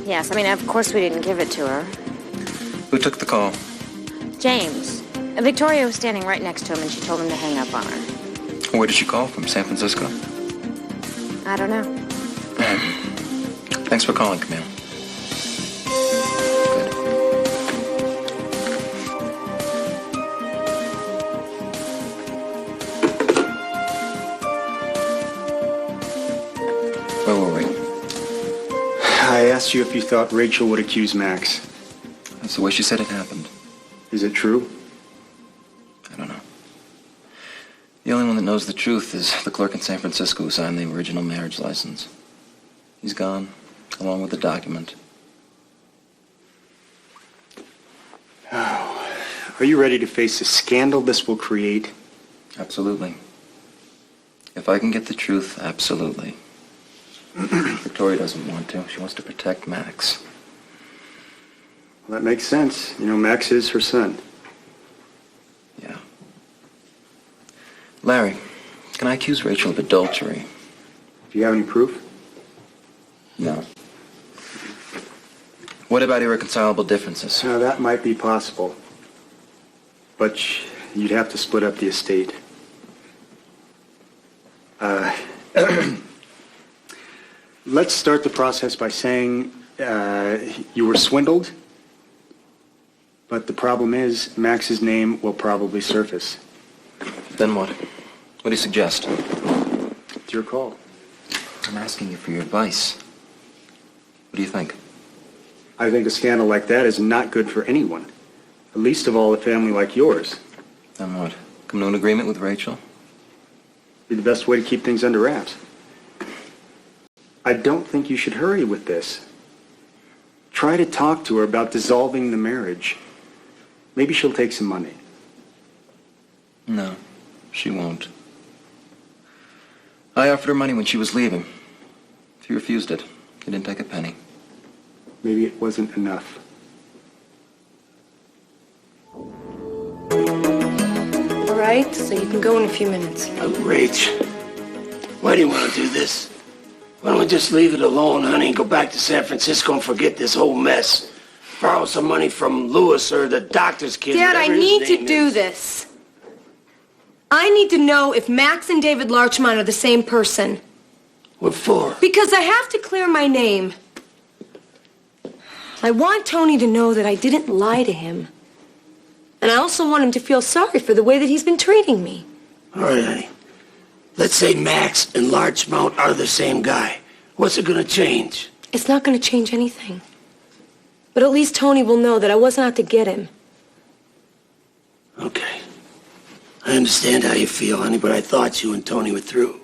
Yes, I mean, of course we didn't give it to her. Who took the call? James. Victoria was standing right next to him, and she told him to hang up on her. Where did she call from? San Francisco? I don't know. Thanks for calling, Camille. Good. Where were we? I asked you if you thought Rachel would accuse Max. That's the way she said it happened. Is it true? I don't know. The only one that knows the truth is the clerk in San Francisco who signed the original marriage license. He's gone, along with the document. Oh. Are you ready to face the scandal this will create? Absolutely. If I can get the truth, absolutely. Victoria doesn't want to. She wants to protect Max. Well, that makes sense. You know, Max is her son. Yeah. Larry, can I accuse Rachel of adultery? Do you have any proof? No. What about irreconcilable differences? Now, that might be possible. But you'd have to split up the estate. Let's start the process by saying you were swindled. But the problem is, Max's name will probably surface. Then what? What do you suggest? It's your call. I'm asking you for your advice. What do you think? I think a scandal like that is not good for anyone. Least of all a family like yours. Then what? Come to an agreement with Rachel? Be the best way to keep things under wraps. I don't think you should hurry with this. Try to talk to her about dissolving the marriage. Maybe she'll take some money. No, she won't. I offered her money when she was leaving. She refused it. She didn't take a penny. Maybe it wasn't enough. All right, so you can go in a few minutes. Rach, why do you want to do this? Why don't we just leave it alone, honey, and go back to San Francisco and forget this whole mess? Borrow some money from Lewis or the doctor's kid. Dad, I need to do this. I need to know if Max and David Larchmont are the same person. What for? Because I have to clear my name. I want Tony to know that I didn't lie to him. And I also want him to feel sorry for the way that he's been treating me. All right, honey. Let's say Max and Larchmont are the same guy. What's it gonna change? It's not gonna change anything. But at least Tony will know that I wasn't out to get him. Okay. I understand how you feel, honey, but I thought you and Tony were through.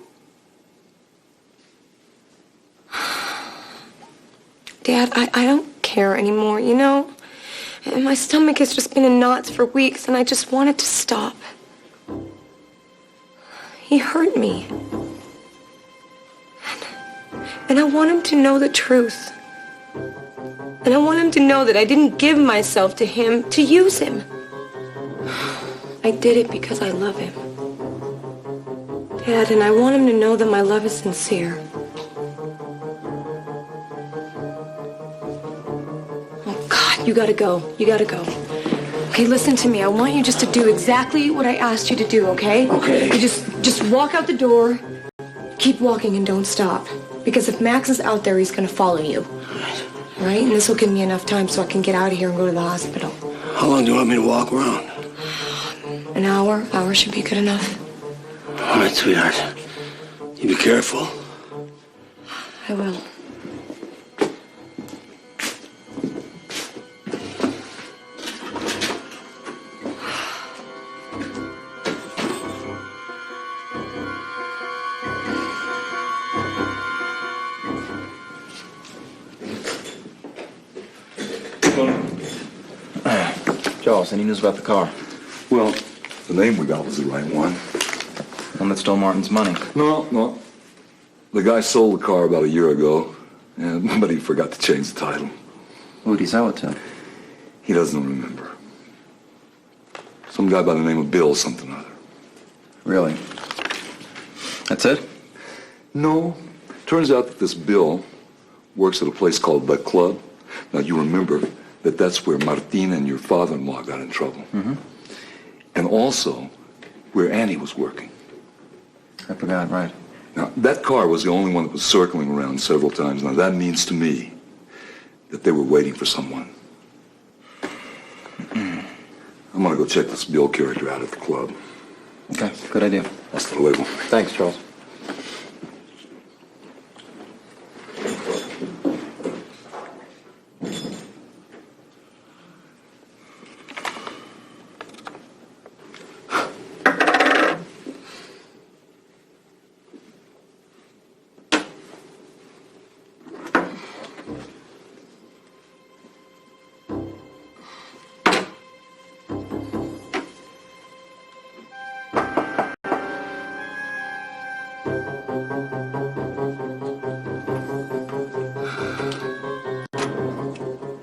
Dad, I don't care anymore, you know? And my stomach has just been in knots for weeks, and I just want it to stop. He hurt me. And I want him to know the truth. And I want him to know that I didn't give myself to him to use him. I did it because I love him. Dad, and I want him to know that my love is sincere. Oh, God, you gotta go. You gotta go. Okay, listen to me. I want you just to do exactly what I asked you to do, okay? Okay. You just walk out the door. Keep walking and don't stop. Because if Max is out there, he's gonna follow you. All right? And this will give me enough time so I can get out of here and go to the hospital. How long do you want me to walk around? An hour. Hour should be good enough. All right, sweetheart. You be careful. I will. Charles, any news about the car? Well, the name we got was the right one. One that stole Martin's money. No. The guy sold the car about a year ago, but he forgot to change the title. Who'd he sell it to? He doesn't remember. Some guy by the name of Bill something or other. Really? That's it? No. Turns out that this Bill works at a place called The Club. Now, you remember that that's where Martina and your father-in-law got in trouble. Mm-hmm. And also where Annie was working. I forgot, right. Now, that car was the only one that was circling around several times. Now, that means to me that they were waiting for someone. I'm gonna go check this bill character out at the club. Okay, good idea. Hasta luego. Thanks, Charles.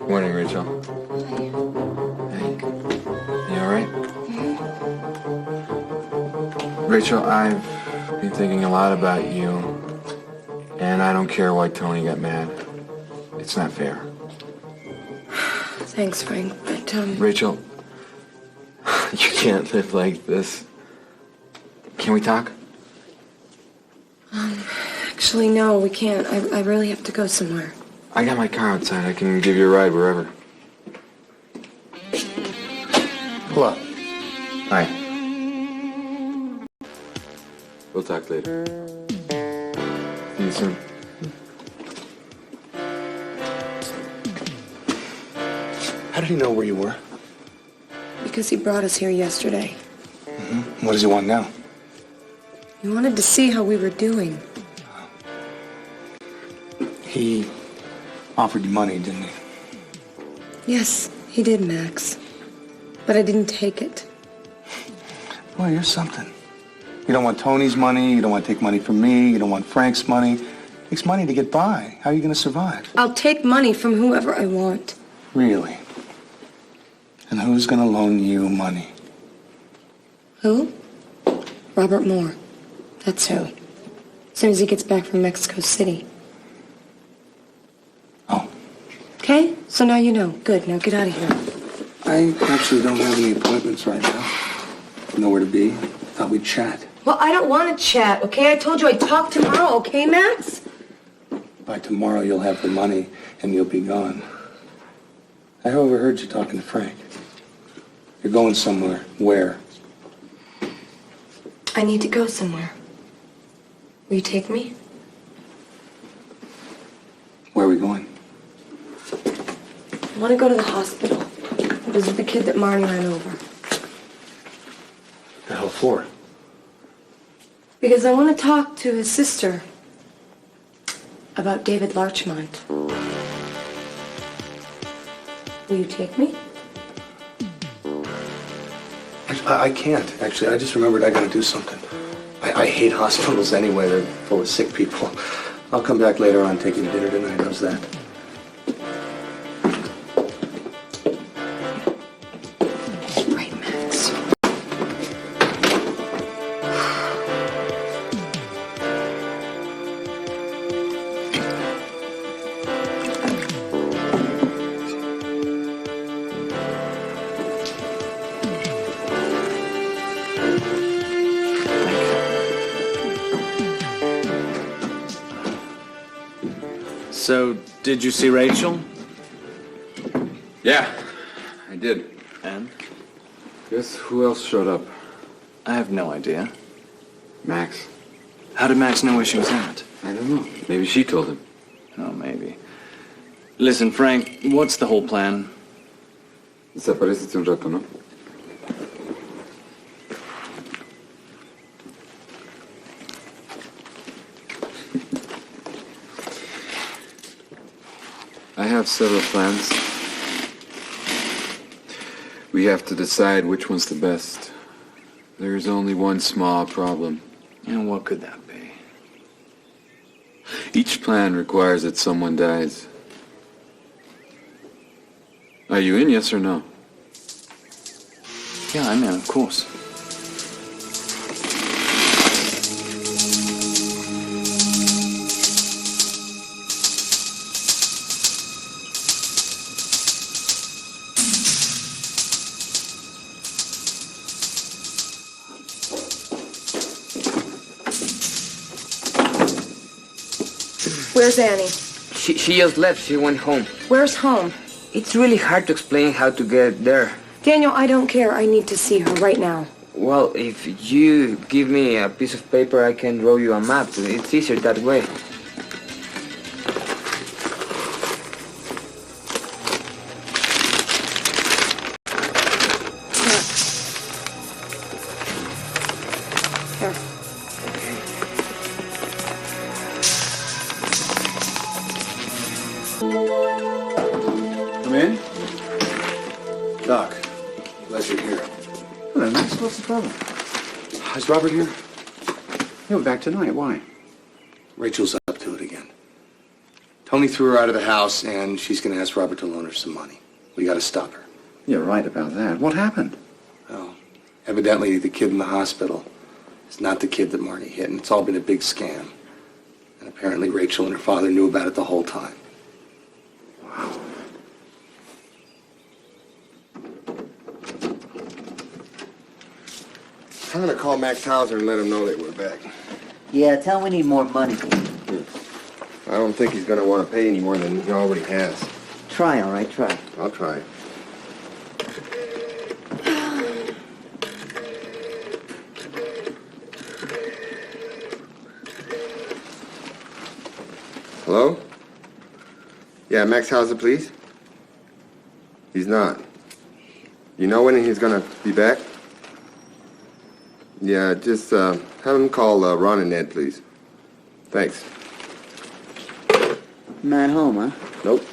Morning, Rachel. Hey. You all right? Rachel, I've been thinking a lot about you, and I don't care why Tony got mad. It's not fair. Thanks, Frank, but, Rachel, you can't live like this. Can we talk? Actually, no, we can't. I really have to go somewhere. I got my car outside. I can give you a ride wherever. Hello. Hi. We'll talk later. See you soon. How did he know where you were? Because he brought us here yesterday. Mm-hmm. What does he want now? He wanted to see how we were doing. He offered you money, didn't he? Yes, he did, Max. But I didn't take it. Well, you're something. You don't want Tony's money, you don't want to take money from me, you don't want Frank's money. It takes money to get by. How are you going to survive? I'll take money from whoever I want. Really? And who's going to loan you money? Who? Robert Moore. That's who. As soon as he gets back from Mexico City. Oh. Okay? So now you know. Good. Now get out of here. I actually don't have any appointments right now. Nowhere to be. Thought we'd chat. Well, I don't want to chat, okay? I told you I'd talk tomorrow, okay, Max? By tomorrow you'll have the money and you'll be gone. I overheard you talking to Frank. You're going somewhere. Where? I need to go somewhere. Will you take me? Where are we going? I want to go to the hospital. Visit the kid that Marnie ran over. The hell for? Because I want to talk to his sister about David Larchmont. Will you take me? I can't, actually. I just remembered I gotta do something. I hate hospitals anyway. They're full of sick people. I'll come back later on, take you to dinner tonight. How's that? Right, Max. So, did you see Rachel? Yeah, I did. And? Guess who else showed up? I have no idea. Max. How did Max know where she was at? I don't know. Maybe she told him. Oh, maybe. Listen, Frank, what's the whole plan? Desapareciste un rato, ¿no? I have several plans. We have to decide which one's the best. There's only one small problem. And what could that be? Each plan requires that someone dies. Are you in, yes or no? Yeah, I'm in, of course. Where's Annie? She just left. She went home. Where's home? It's really hard to explain how to get there. Daniel, I don't care. I need to see her right now. Well, if you give me a piece of paper, I can draw you a map. It's easier that way. Come in. Doc, glad you're here. Hello, Max. What's the problem? Is Robert here? No, back tonight. Why? Rachel's up to it again. Tony threw her out of the house, and she's going to ask Robert to loan her some money. We got to stop her. You're right about that. What happened? Well, evidently the kid in the hospital is not the kid that Marty hit, and it's all been a big scam. And apparently Rachel and her father knew about it the whole time. Wow. I'm gonna call Max Hauser and let him know that we're back. Yeah, tell him we need more money. I don't think he's gonna want to pay any more than he already has. Try, all right, try. I'll try. Hello? Yeah, Max Hauser, please? He's not. You know when he's gonna be back? Yeah, just have him call Ron and Ned, please. Thanks. Not home, huh? Nope.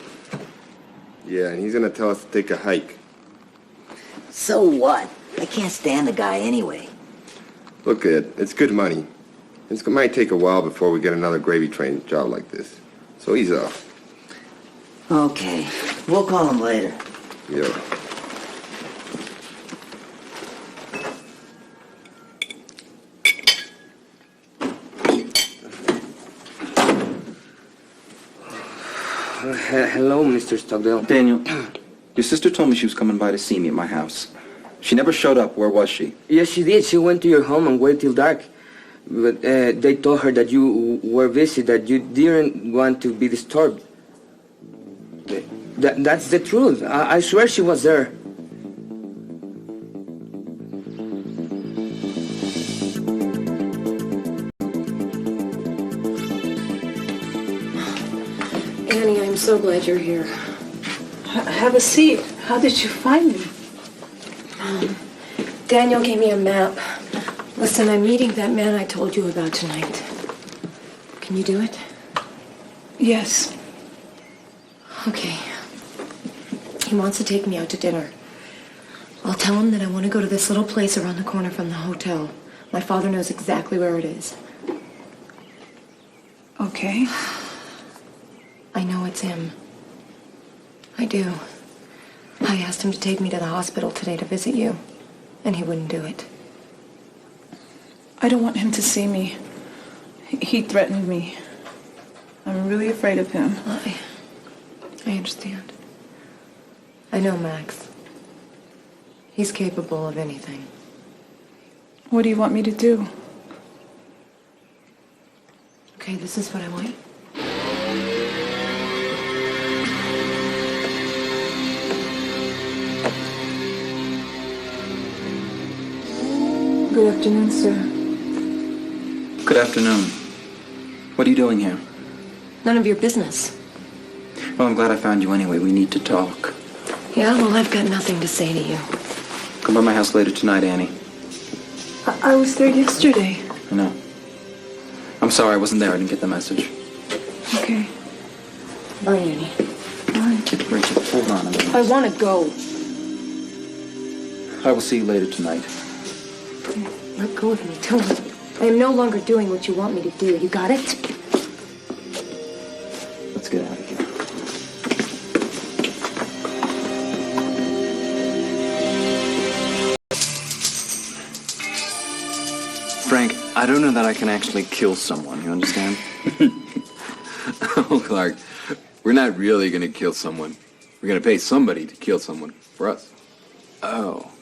Yeah, and he's gonna tell us to take a hike. So what? I can't stand the guy anyway. Look, Ed, it's good money. It might take a while before we get another gravy train job like this. So ease off. Okay, we'll call him later. Yeah. Hello, Mr. Stockdale. Daniel, your sister told me she was coming by to see me at my house. She never showed up. Where was she? Yes, she did. She went to your home and waited till dark. But they told her that you were busy, that you didn't want to be disturbed. That's the truth. I swear she was there. Annie, I'm so glad you're here. Have a seat. How did you find me? Daniel gave me a map. Listen, I'm meeting that man I told you about tonight. Can you do it? Yes. Okay. He wants to take me out to dinner. I'll tell him that I want to go to this little place around the corner from the hotel. My father knows exactly where it is. Okay. I know it's him. I do. I asked him to take me to the hospital today to visit you, and he wouldn't do it. I don't want him to see me. He threatened me. I'm really afraid of him. I understand. I know Max. He's capable of anything. What do you want me to do? Okay, this is what I want. Good afternoon, sir. Good afternoon. What are you doing here? None of your business. Well, I'm glad I found you anyway. We need to talk. Yeah, well, I've got nothing to say to you. Come by my house later tonight, Annie. I was there yesterday. I know. I'm sorry I wasn't there. I didn't get the message. Okay. Bye, Annie. Bye. Rachel, hold on a minute. I want to go. I will see you later tonight. Let go of me. Tell me. I am no longer doing what you want me to do. You got it? Let's get out of here. Frank, I don't know that I can actually kill someone, you understand? Oh, Clark, we're not really going to kill someone. We're going to pay somebody to kill someone for us. Oh,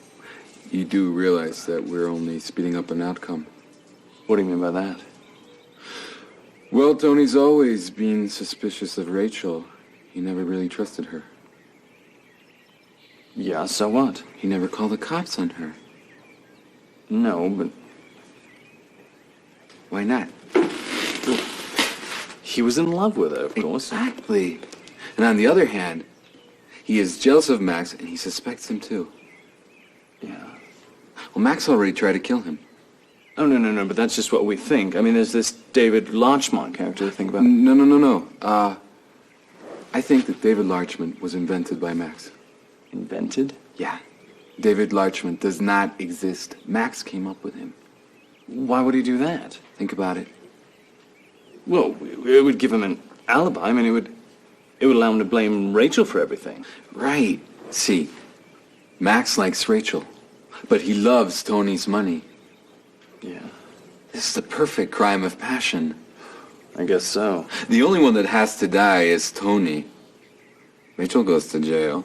you do realize that we're only speeding up an outcome. What do you mean by that? Well, Tony's always been suspicious of Rachel. He never really trusted her. Yeah, so what? He never called the cops on her. No, but Why not? he was in love with her, of course. Exactly. And on the other hand, he is jealous of Max, and he suspects him too. Yeah. Well, Max already tried to kill him. Oh, no, but that's just what we think. I mean, there's this David Larchmont character to think about. No. I think that David Larchmont was invented by Max. Invented? Yeah. David Larchmont does not exist. Max came up with him. Why would he do that? Think about it. Well, it would give him an alibi. I mean, it would allow him to blame Rachel for everything. Right. See, Max likes Rachel, but he loves Tony's money. Yeah. This is the perfect crime of passion. I guess so. The only one that has to die is Tony. Rachel goes to jail.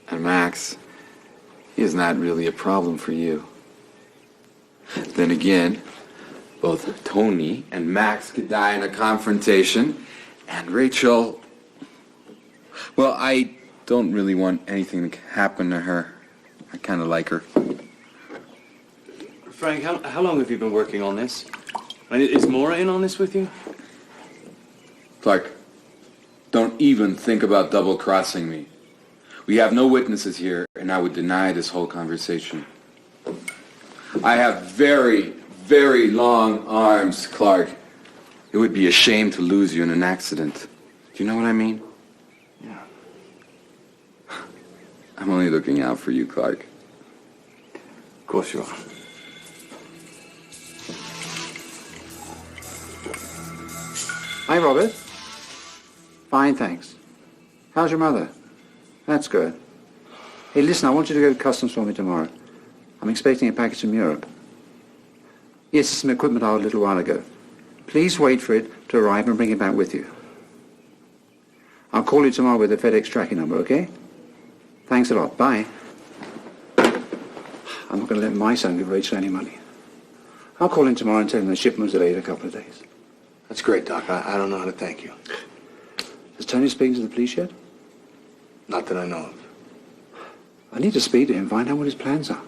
And Max, he is not really a problem for you. Then again, both Tony and Max could die in a confrontation. And Rachel, well, I don't really want anything to happen to her. I kind of like her. Frank, how long have you been working on this? And is Maura in on this with you? Clark, don't even think about double-crossing me. We have no witnesses here, and I would deny this whole conversation. I have very, very long arms, Clark. It would be a shame to lose you in an accident. Do you know what I mean? Yeah. I'm only looking out for you, Clark. Of course you are. Hi, Robert. Fine, thanks. How's your mother? That's good. Hey, listen, I want you to go to customs for me tomorrow. I'm expecting a package from Europe. Yes, some equipment out a little while ago. Please wait for it to arrive and bring it back with you. I'll call you tomorrow with the FedEx tracking number, okay? Thanks a lot. Bye. I'm not going to let my son give Rachel any money. I'll call him tomorrow and tell him the shipment was delayed a couple of days. That's great, Doc. I don't know how to thank you. Has Tony spoken to the police yet? Not that I know of. I need to speak to him, find out what his plans are.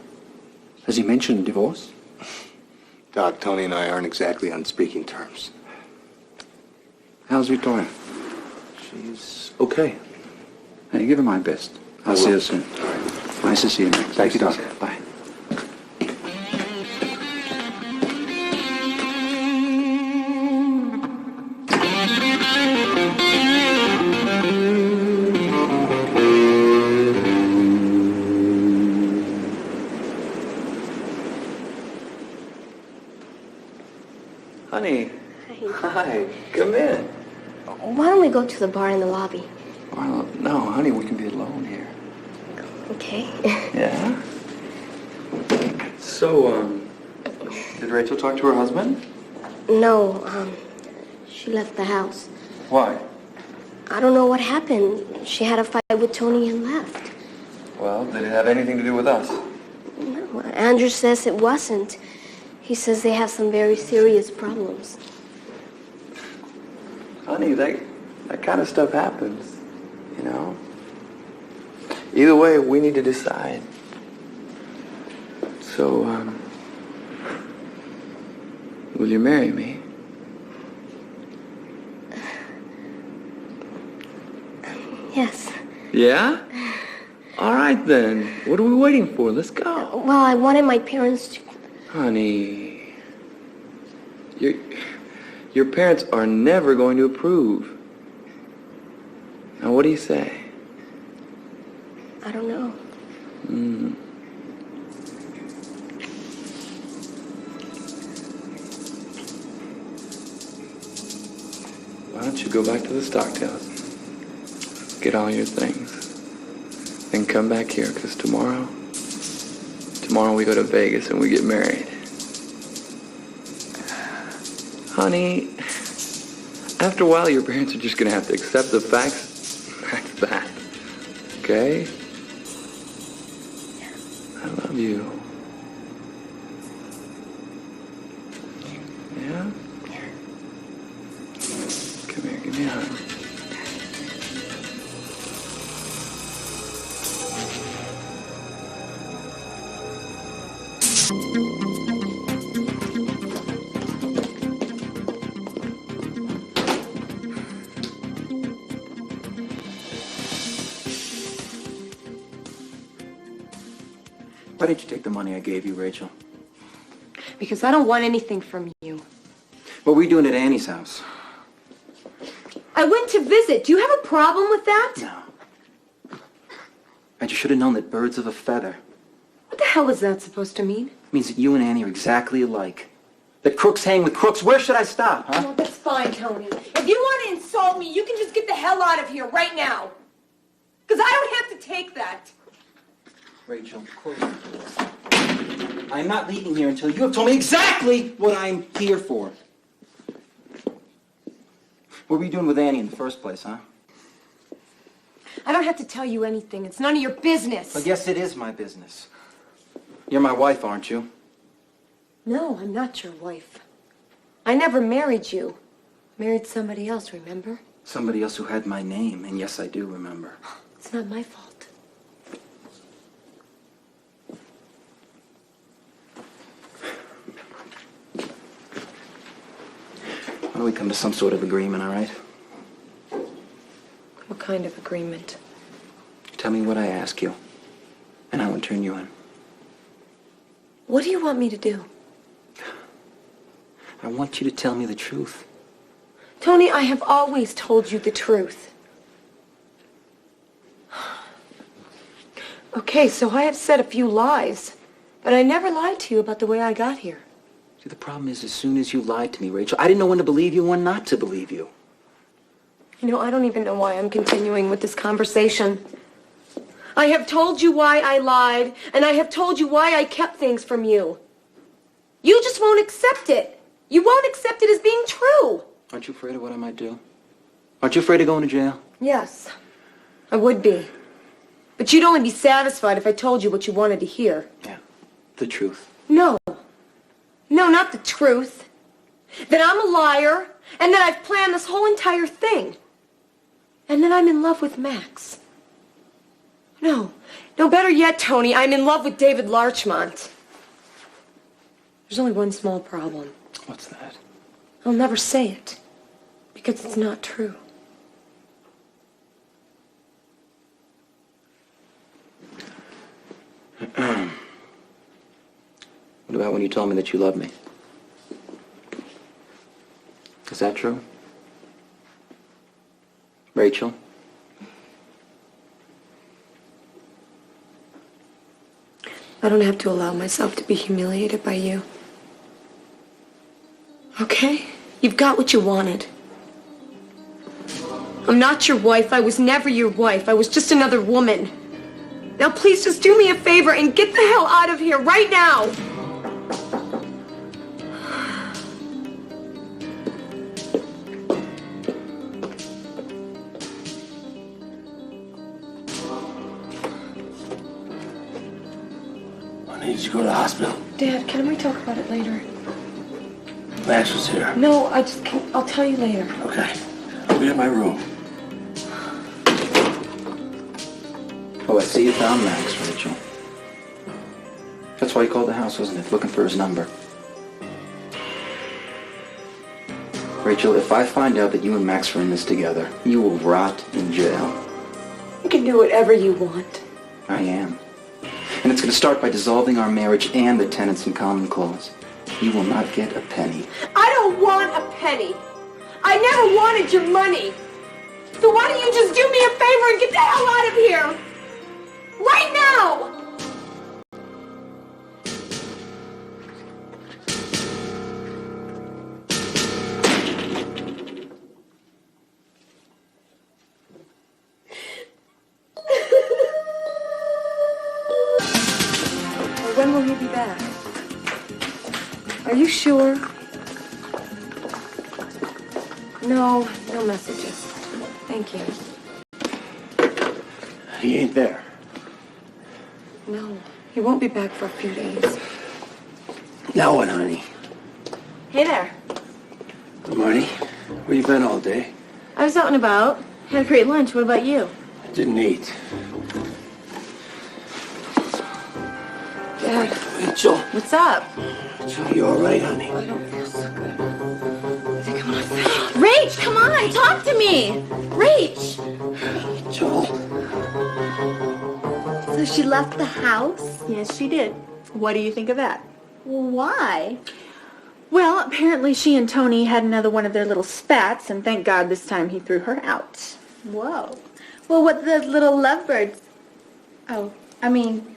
Has he mentioned divorce? Doc, Tony and I aren't exactly on speaking terms. How's Victoria? She's okay. Hey, give her my best. I'll see you soon. All right. Nice to see you, Max. Thank you, Doc. Bye. Honey. Hi. Come in. Why don't we go to the bar in the lobby? Well, no, honey, we can be alone here. Okay. Yeah? So, did Rachel talk to her husband? No, she left the house. Why? I don't know what happened. She had a fight with Tony and left. Well, did it have anything to do with us? No, Andrew says it wasn't. He says they have some very serious problems. Honey, that kind of stuff happens, you know? Either way, we need to decide. So, will you marry me? Yes. Yeah? All right, then. What are we waiting for? Let's go. Well, I wanted my parents to... Honey, your parents are never going to approve. Now, what do you say? I don't know. Why don't you go back to the Stocktails, get all your things, then come back here, because tomorrow we go to Vegas and we get married. Honey, after a while, your parents are just going to have to accept the facts. That's that. Okay? I love you. Yeah? Why didn't you take the money I gave you, Rachel? Because I don't want anything from you. What were you doing at Annie's house? I went to visit. Do you have a problem with that? No. And you should have known that birds of a feather What the hell is that supposed to mean? means that you and Annie are exactly alike. That crooks hang with crooks. Where should I stop, huh? Oh, that's fine, Tony. If you want to insult me, you can just get the hell out of here right now. Because I don't have to take that. Rachel, close the door. I'm not leaving here until you have told me exactly what I'm here for. What were you doing with Annie in the first place, huh? I don't have to tell you anything. It's none of your business. Well, yes, it is my business. You're my wife, aren't you? No, I'm not your wife. I never married you. I married somebody else, remember? Somebody else who had my name, and yes, I do remember. It's not my fault. Why don't we come to some sort of agreement, all right? What kind of agreement? Tell me what I ask you, and I won't turn you in. What do you want me to do? I want you to tell me the truth. Tony, I have always told you the truth. Okay, so I have said a few lies, but I never lied to you about the way I got here. See, the problem is, as soon as you lied to me, Rachel, I didn't know when to believe you and when not to believe you. You know, I don't even know why I'm continuing with this conversation. I have told you why I lied, and I have told you why I kept things from you. You just won't accept it. You won't accept it as being true. Aren't you afraid of what I might do? Aren't you afraid of going to jail? Yes, I would be. But you'd only be satisfied if I told you what you wanted to hear. Yeah, the truth. No. No, not the truth. That I'm a liar, and that I've planned this whole entire thing. And that I'm in love with Max. No. No, better yet, Tony, I'm in love with David Larchmont. There's only one small problem. What's that? I'll never say it. Because it's not true. What about when you told me that you loved me? Is that true? Rachel? I don't have to allow myself to be humiliated by you. Okay? You've got what you wanted. I'm not your wife. I was never your wife. I was just another woman. Now please just do me a favor and get the hell out of here right now. I need you to go to the hospital. Dad, can we talk about it later? Max was here. No, I'll tell you later. Okay. I'll be in my room. Oh, I see you found Max, Rachel. That's why you called the house, wasn't it? Looking for his number. Rachel, if I find out that you and Max are in this together, you will rot in jail. You can do whatever you want. I am. And it's going to start by dissolving our marriage and the tenants in common clause. You will not get a penny. I don't want a penny. I never wanted your money. So why don't you just do me a favor and get the hell out of here? Right now! When will he be back? Are you sure? No messages. Thank you. He ain't there. No, he won't be back for a few days. Now what, honey? Hey there. Good morning. Where you been all day? I was out and about. Had a great lunch. What about you? Didn't eat. Dad. Rachel. What's up? Rachel, you all right, honey? I don't feel so good. I think I'm gonna faint. Rach, come on, talk to me. Rach. Joel. So she left the house? Yes, she did. What do you think of that? Well, why? Well, apparently she and Tony had another one of their little spats, and thank God this time he threw her out. Whoa. Well, what the little lovebirds? Oh, I mean,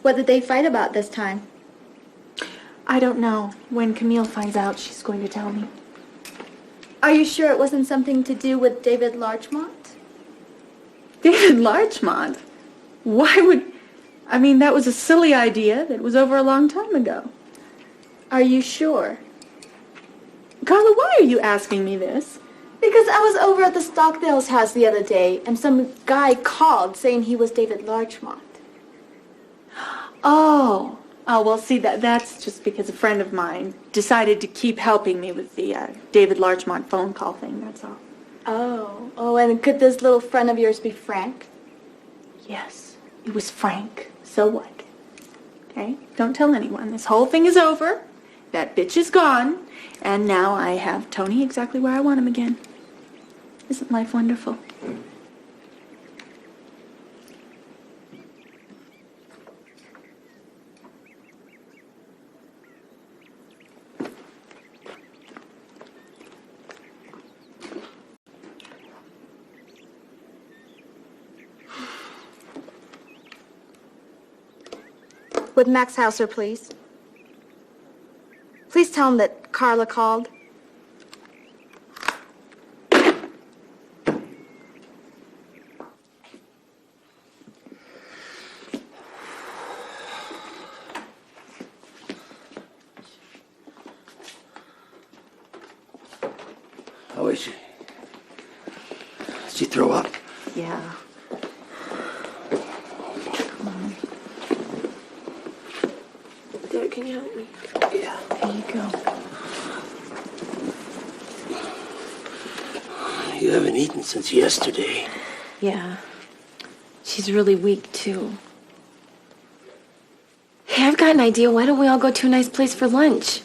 what did they fight about this time? I don't know. When Camille finds out, she's going to tell me. Are you sure it wasn't something to do with David Larchmont? David Larchmont? Why would... I mean, that was a silly idea that was over a long time ago. Are you sure? Carla, why are you asking me this? Because I was over at the Stockdale's house the other day, and some guy called saying he was David Larchmont. Oh, well, see, that's just because a friend of mine decided to keep helping me with the David Larchmont phone call thing, that's all. Oh, and could this little friend of yours be Frank? Yes, it was Frank. So what? Okay, don't tell anyone. This whole thing is over. That bitch is gone. And now I have Tony exactly where I want him again. Isn't life wonderful? With Max Hauser, please. Please tell him that Carla called. How is she? Did she throw up? Yeah. Dad, can you help me? Yeah. There you go. You haven't eaten since yesterday. Yeah. She's really weak, too. Hey, I've got an idea. Why don't we all go to a nice place for lunch?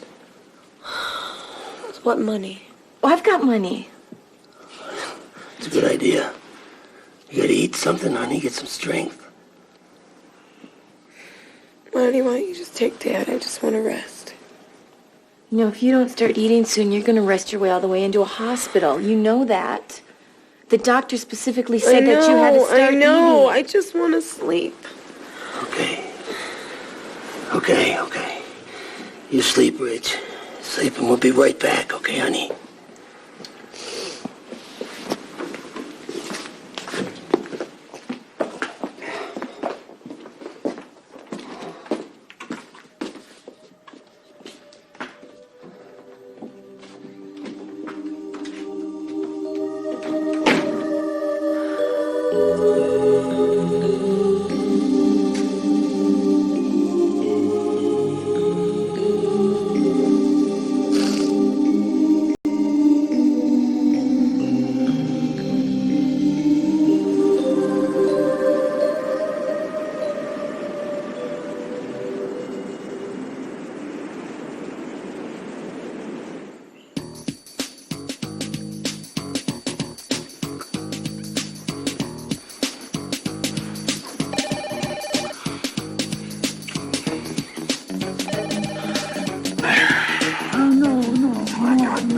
What money? Oh, I've got money. It's a good idea. You gotta eat something, honey. Get some strength. Marty, why don't you just take Dad? I just want to rest. You know, if you don't start eating soon, you're going to rest your way all the way into a hospital. You know that. The doctor specifically said that you had to start eating. I just want to sleep. Okay. You sleep, Rich. Sleep and we'll be right back, okay, honey?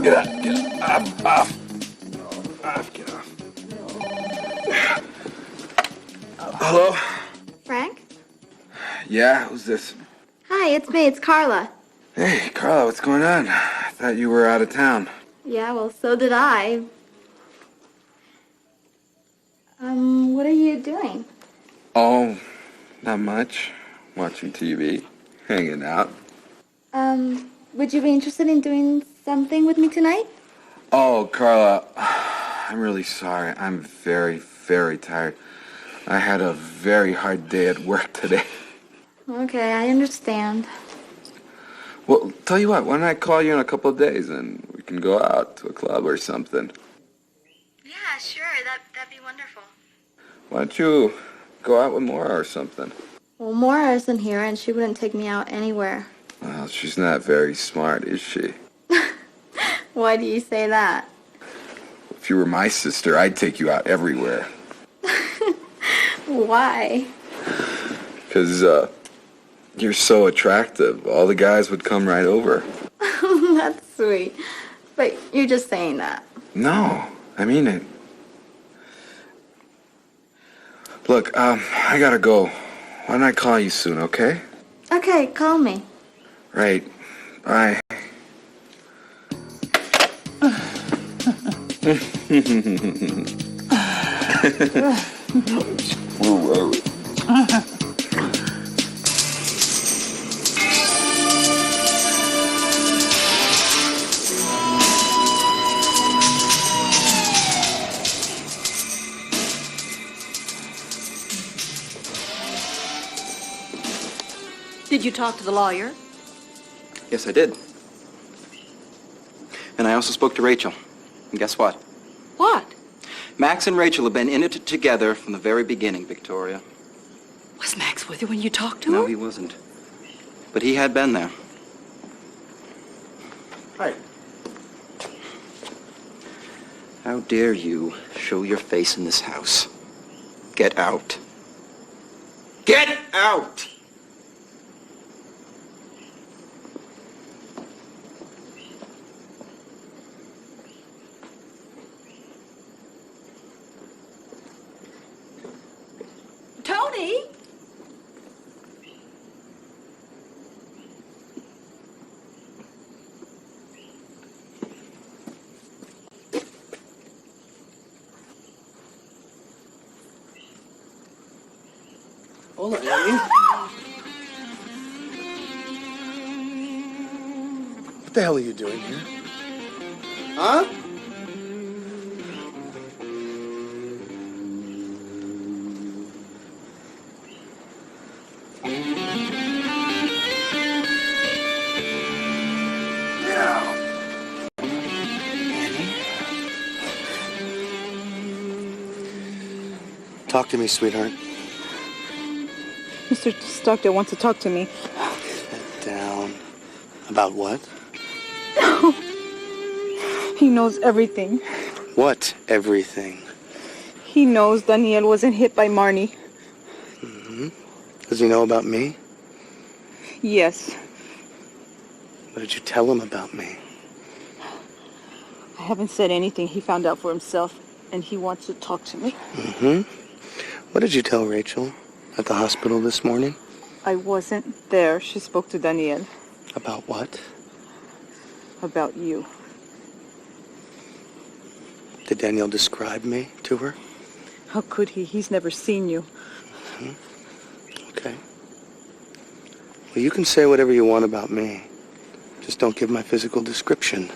Get off. Get off. Hello? Frank? Yeah, who's this? Hi, it's me. It's Carla. Hey, Carla, what's going on? I thought you were out of town. Yeah, well, so did I. What are you doing? Oh, not much. Watching TV, hanging out. Would you be interested in doing something with me tonight? Oh, Carla, I'm really sorry. I'm very, very tired. I had a very hard day at work today. Okay, I understand. Well, tell you what, why don't I call you in a couple of days and we can go out to a club or something? Yeah, sure. That'd be wonderful. Why don't you go out with Maura or something? Well, Maura isn't here, and she wouldn't take me out anywhere. Well, she's not very smart, is she? Why do you say that? If you were my sister, I'd take you out everywhere. Why? Because, you're so attractive. All the guys would come right over. That's sweet. But you're just saying that. No, I mean it. Look, I gotta go. Why don't I call you soon, okay? Okay, call me. Right. Bye. Did you talk to the lawyer? Yes, I did. And I also spoke to Rachel. And guess what? What? Max and Rachel have been in it together from the very beginning, Victoria. Was Max with you when you talked to No, her? he wasn't. But he had been there. Hi. How dare you show your face in this house? Get out. Get out! Tony? Hold on, Annie. What the hell are you doing here? Huh? Talk to me, sweetheart. Mr. Stockdale wants to talk to me. Sit down. About what? He knows everything. What everything? He knows Danielle wasn't hit by Marnie. Mm-hmm. Does he know about me? Yes. What did you tell him about me? I haven't said anything. He found out for himself, and he wants to talk to me. Mm-hmm. What did you tell Rachel at the hospital this morning? I wasn't there. She spoke to Danielle. About what? About you. Did Danielle describe me to her? How could he? He's never seen you. Mm-hmm. Okay. Well, you can say whatever you want about me. Just don't give my physical description.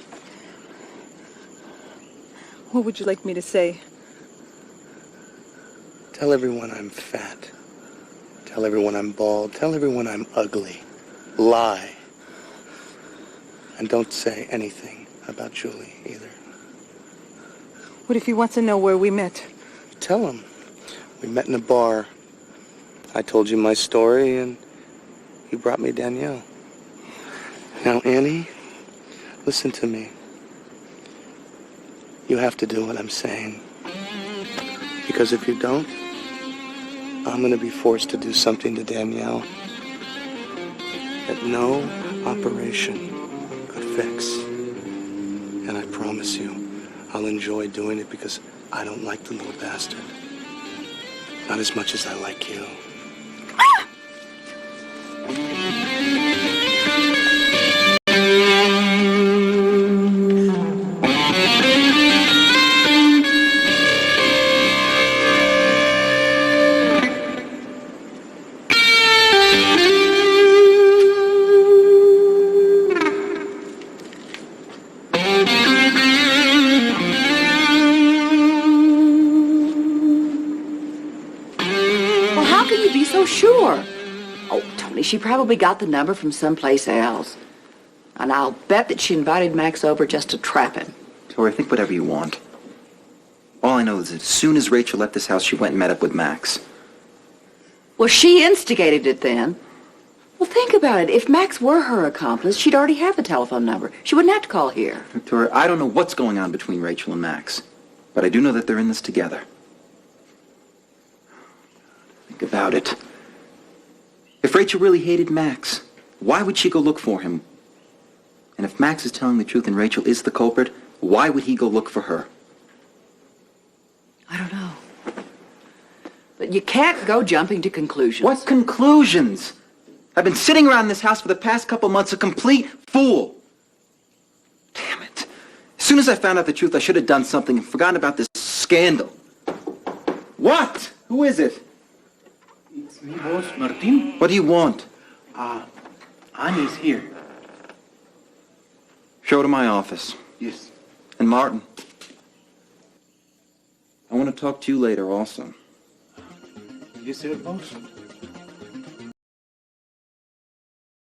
What would you like me to say? Tell everyone I'm fat. Tell everyone I'm bald. Tell everyone I'm ugly. Lie. And don't say anything about Julie either. What if he wants to know where we met? Tell him. We met in a bar. I told you my story, and you brought me Danielle. Now, Annie, listen to me. You have to do what I'm saying. Because if you don't, I'm going to be forced to do something to Danielle that no operation could fix. And I promise you, I'll enjoy doing it because I don't like the little bastard. Not as much as I like you. Sure. Oh, Tony, she probably got the number from someplace else. And I'll bet that she invited Max over just to trap him. Tori, think whatever you want. All I know is that as soon as Rachel left this house, she went and met up with Max. Well, she instigated it then. Well, think about it. If Max were her accomplice, she'd already have the telephone number. She wouldn't have to call here. Victoria, I don't know what's going on between Rachel and Max, but I do know that they're in this together. Think about it. If Rachel really hated Max, why would she go look for him? And if Max is telling the truth and Rachel is the culprit, why would he go look for her? I don't know. But you can't go jumping to conclusions. What conclusions? I've been sitting around this house for the past couple months a complete fool. Damn it. As soon as I found out the truth, I should have done something and forgotten about this scandal. What? Who is it? It's me, boss, Martin. What do you want? Annie's here. Show her to my office. Yes. And Martin, I want to talk to you later also. Yes, sir, boss.